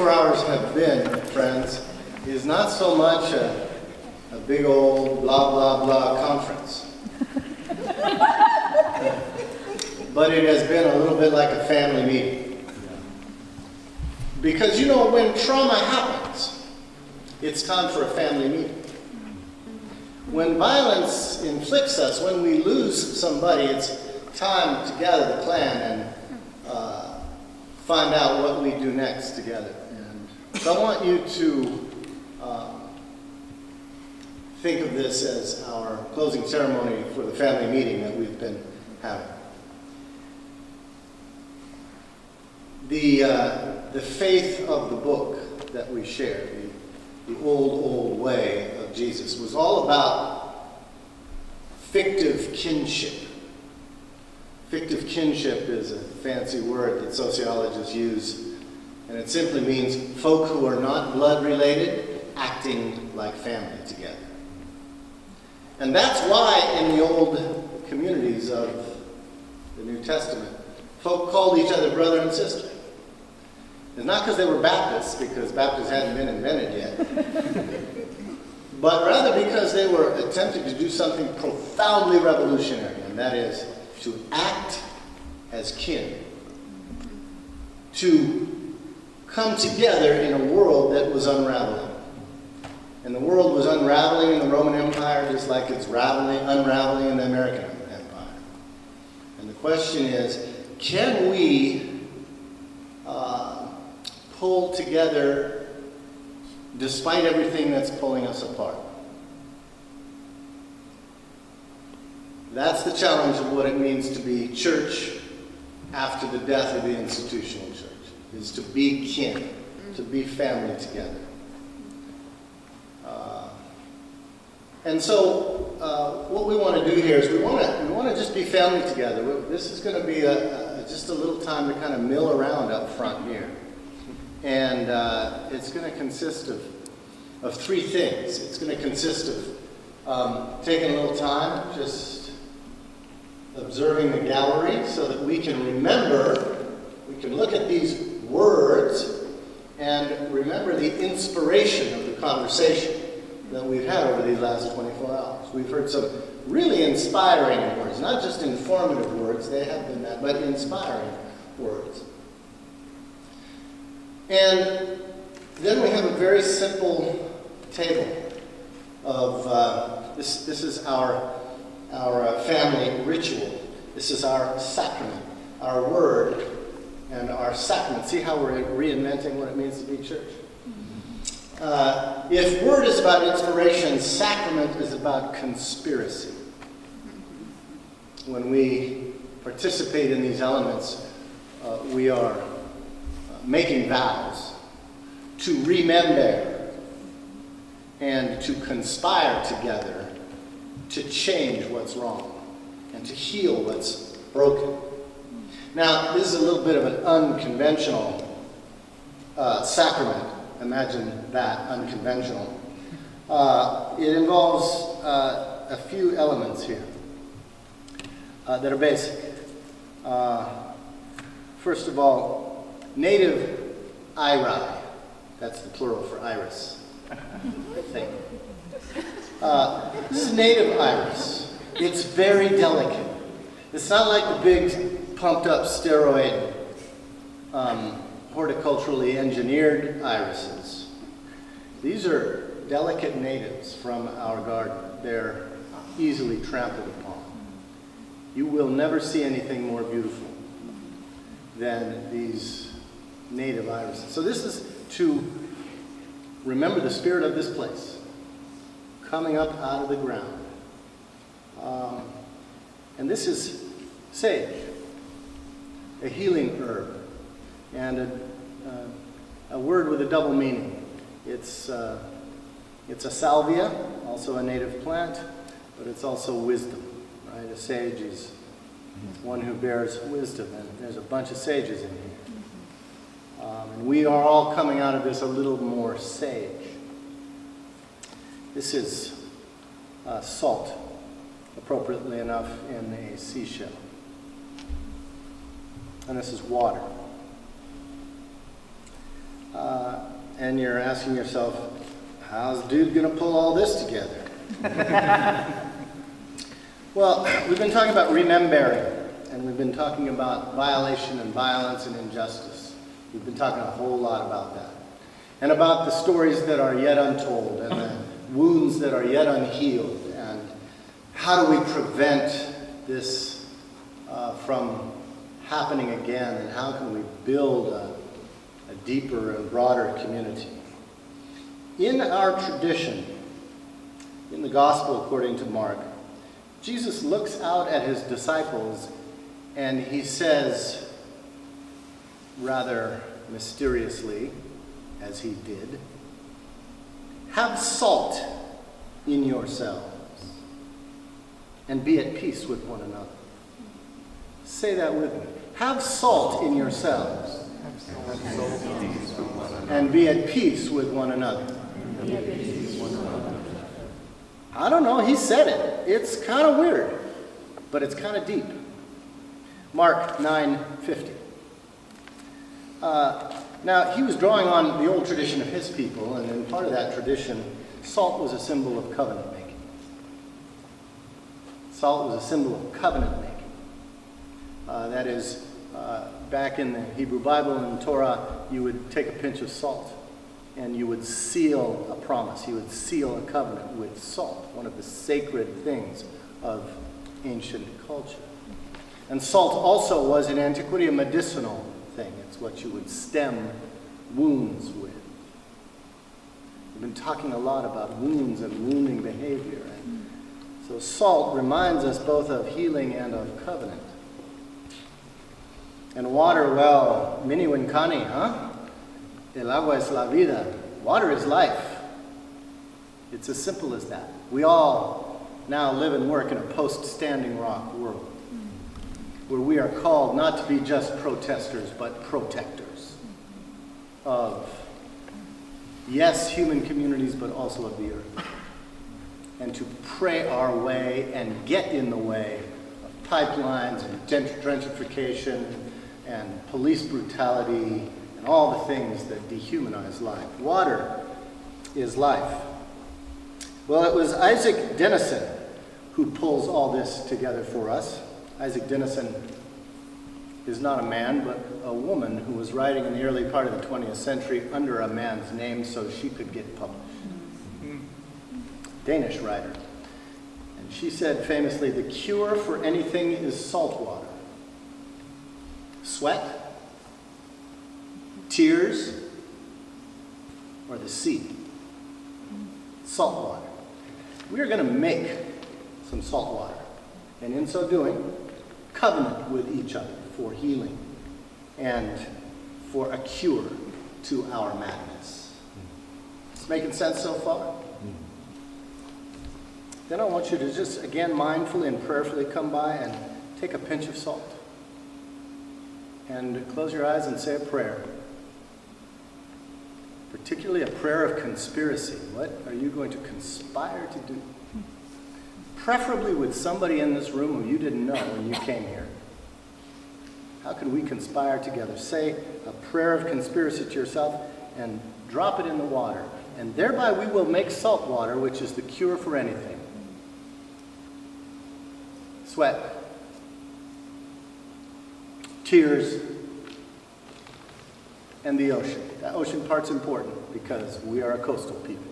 24 hours have been, friends, is not so much a big old blah, blah, blah conference. But it has been a little bit like a family meeting. Because, when trauma happens, it's time for a family meeting. When violence inflicts us, when we lose somebody, it's time to gather the clan and find out what we do next together. And so I want you to think of this as our closing ceremony for the family meeting that we've been having. The faith of the book that we share, the old way of Jesus, was all about fictive kinship. Fictive kinship is a fancy word that sociologists use, and it simply means folk who are not blood related acting like family together. And that's why in the old communities of the New Testament, folk called each other brother and sister. It's not because they were Baptists, because Baptists hadn't been invented yet, but rather because they were attempting to do something profoundly revolutionary, and that is to act as kin, to come together in a world that was unraveling. And the world was unraveling in the Roman Empire just like it's unraveling in the American Empire. And the question is, can we pull together despite everything that's pulling us apart? That's the challenge of what it means to be church after the death of the institutional church, is to be kin, to be family together. And so what we want to do here is we want to just be family together. This is going to be just a little time to kind of mill around up front here. And it's going to consist of three things. It's going to consist of taking a little time, just observing the gallery so that we can remember, we can look at these words and remember the inspiration of the conversation that we've had over these last 24 hours. We've heard some really inspiring words, not just informative words, they have been that, but inspiring words. And then we have a very simple table of, this is our family ritual. This is our sacrament, our word, and our sacrament. See how we're reinventing what it means to be church? If word is about inspiration, sacrament is about conspiracy. When we participate in these elements, we are making vows to remember and to conspire together to change what's wrong and to heal what's broken. Now, this is a little bit of an unconventional sacrament. Imagine that, unconventional. It involves a few elements here that are basic. First of all, native iri. That's the plural for iris, I think. This is native iris. It's very delicate. It's not like the big pumped up steroid horticulturally engineered irises. These are delicate natives from our garden. They're easily trampled upon. You will never see anything more beautiful than these native irises. So this is to remember the spirit of this place coming up out of the ground. And this is sage, a healing herb, and a word with a double meaning. It's a salvia, also a native plant, but it's also wisdom, right? A sage is one who bears wisdom, and there's a bunch of sages in here. And we are all coming out of this a little more sage. This is salt, appropriately enough, in a seashell. And this is water. and you're asking yourself, how's dude going to pull all this together? Well, we've been talking about remembering, and we've been talking about violation and violence and injustice. We've been talking a whole lot about that. And about the stories that are yet untold, and the wounds that are yet unhealed, and how do we prevent this from happening again, and how can we build a deeper and broader community. In our tradition, in the Gospel according to Mark, Jesus looks out at his disciples and he says, rather mysteriously, as he did, have salt in yourselves and be at peace with one another. Say that with me. Have salt in yourselves and be at peace with one another. I don't know, he said it. It's kind of weird, but it's kind of deep. Mark 9:50. Now, he was drawing on the old tradition of his people, and in part of that tradition, salt was a symbol of covenant making. Salt was a symbol of covenant making. That is, back in the Hebrew Bible and Torah, you would take a pinch of salt and you would seal a promise. You would seal a covenant with salt, one of the sacred things of ancient culture. And salt also was in antiquity a medicinal thing. It's what you would stem wounds with. We've been talking a lot about wounds and wounding behavior. And so salt reminds us both of healing and of covenant. And water, well, mini winkani, huh? El agua es la vida. Water is life. It's as simple as that. We all now live and work in a post-Standing Rock world, where we are called not to be just protesters, but protectors of, yes, human communities, but also of the earth. And to pray our way and get in the way of pipelines and gentrification and police brutality and all the things that dehumanize life. Water is life. Well, it was Isaac Denison who pulls all this together for us. Isaac Denison is not a man, but a woman who was writing in the early part of the 20th century under a man's name so she could get published. Danish writer. And she said famously, the cure for anything is salt water. Sweat, tears, or the sea. Salt water. We are going to make some salt water. And in so doing, covenant with each other for healing and for a cure to our madness. It's making sense so far? Then I want you to just, again, mindfully and prayerfully come by and take a pinch of salt. And close your eyes and say a prayer. Particularly a prayer of conspiracy. What are you going to conspire to do? Preferably with somebody in this room who you didn't know when you came here. How can we conspire together? Say a prayer of conspiracy to yourself and drop it in the water. And thereby we will make salt water, which is the cure for anything. Sweat. Tears. And the ocean. That ocean part's important because we are a coastal people.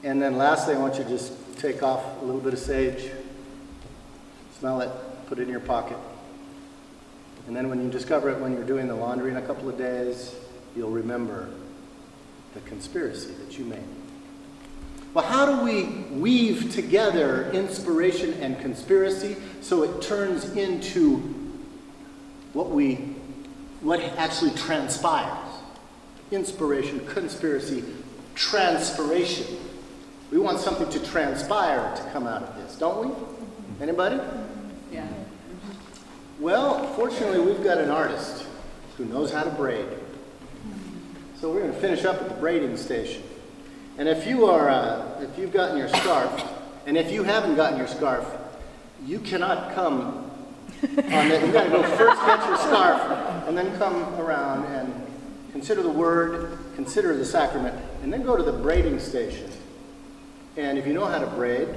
And then lastly, I want you to just take off a little bit of sage, smell it, put it in your pocket. And then when you discover it when you're doing the laundry in a couple of days, you'll remember the conspiracy that you made. Well, how do we weave together inspiration and conspiracy so it turns into what actually transpires? Inspiration, conspiracy, transpiration. We want something to transpire to come out of this, don't we? Anybody? Yeah. Well, fortunately, we've got an artist who knows how to braid. So we're going to finish up at the braiding station. And if you've gotten your scarf, and if you haven't gotten your scarf, you cannot come on that. You've got to go first get your scarf, and then come around and consider the word, consider the sacrament, and then go to the braiding station. And if you know how to braid,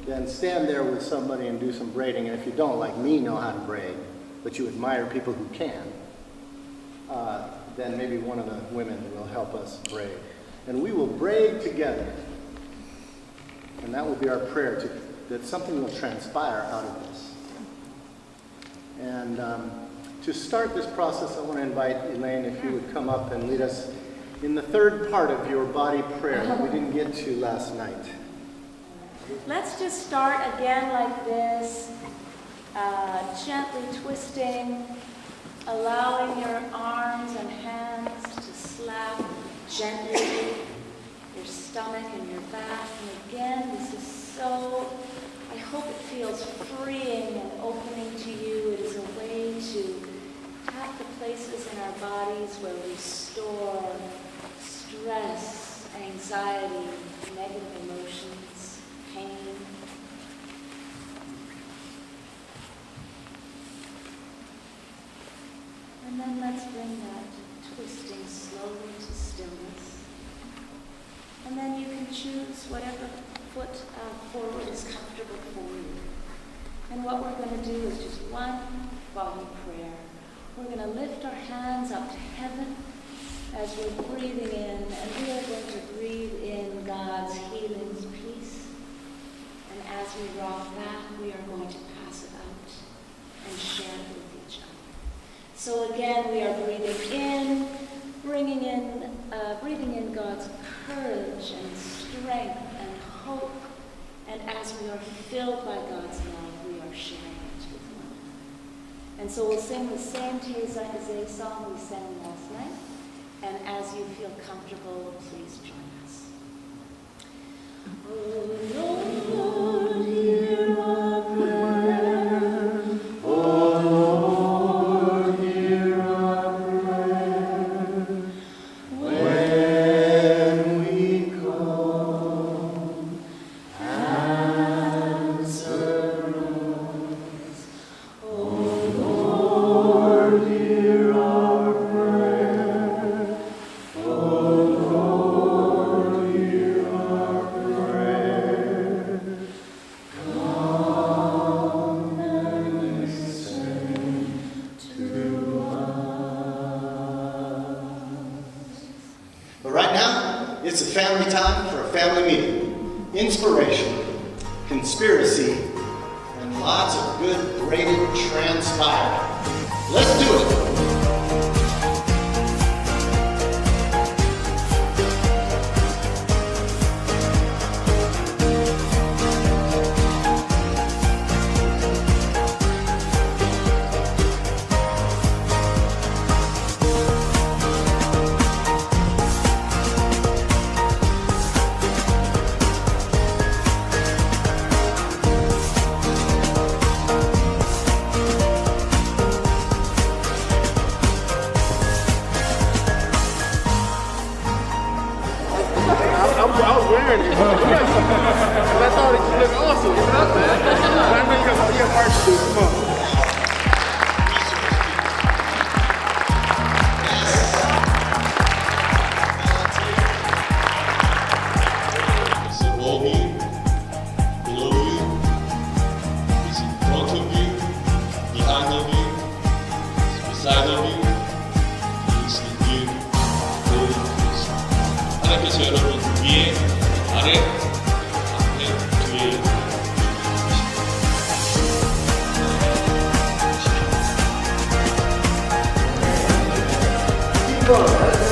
then stand there with somebody and do some braiding. And if you don't, like me, know how to braid, but you admire people who can, then maybe one of the women will help us braid. And we will braid together. And that will be our prayer, that something will transpire out of this. And to start this process, I want to invite Elaine, if you would come up and lead us in the third part of your body prayer that we didn't get to last night. Let's just start again like this, gently twisting, allowing your arms and hands to slap gently your stomach and your back. And again, this is so, I hope it feels freeing and opening to you. It is a way to tap the places in our bodies where we store stress, anxiety, negative emotions, pain. And then let's bring that twisting slowly to stillness. And then you can choose whatever foot forward is comfortable for you. And what we're going to do is just one body prayer. We're going to lift our hands up to heaven as we're breathing in, and we are going to breathe in God's healing peace. And as we rock that, we are going to pass it out and share it with each other. So again, we are breathing in, breathing in God's courage and strength and hope. And as we are filled by God's love, we are sharing it with one another. And so we'll sing the same Taizé song we sang last night. And as you feel comfortable, please join us. Oh Lord, hear our prayer. Oh Lord, hear our prayer. When we come, answer us. Oh Lord, hear our prayer. Oh Lord, hear our prayer. Come and listen to us. But right now, it's a family time for a family meeting. Inspiration, conspiracy, and lots of good braided transpire. Let's do it. I was wearing it. And I thought it looked awesome. It's not bad. I know you have art to do. Come on. It's above you, below you, it's in front of you, behind of you, it's beside of you, it's in you, below you. 하나님께서 여러분 위에, 아래, 앞에, 뒤에 Keep going.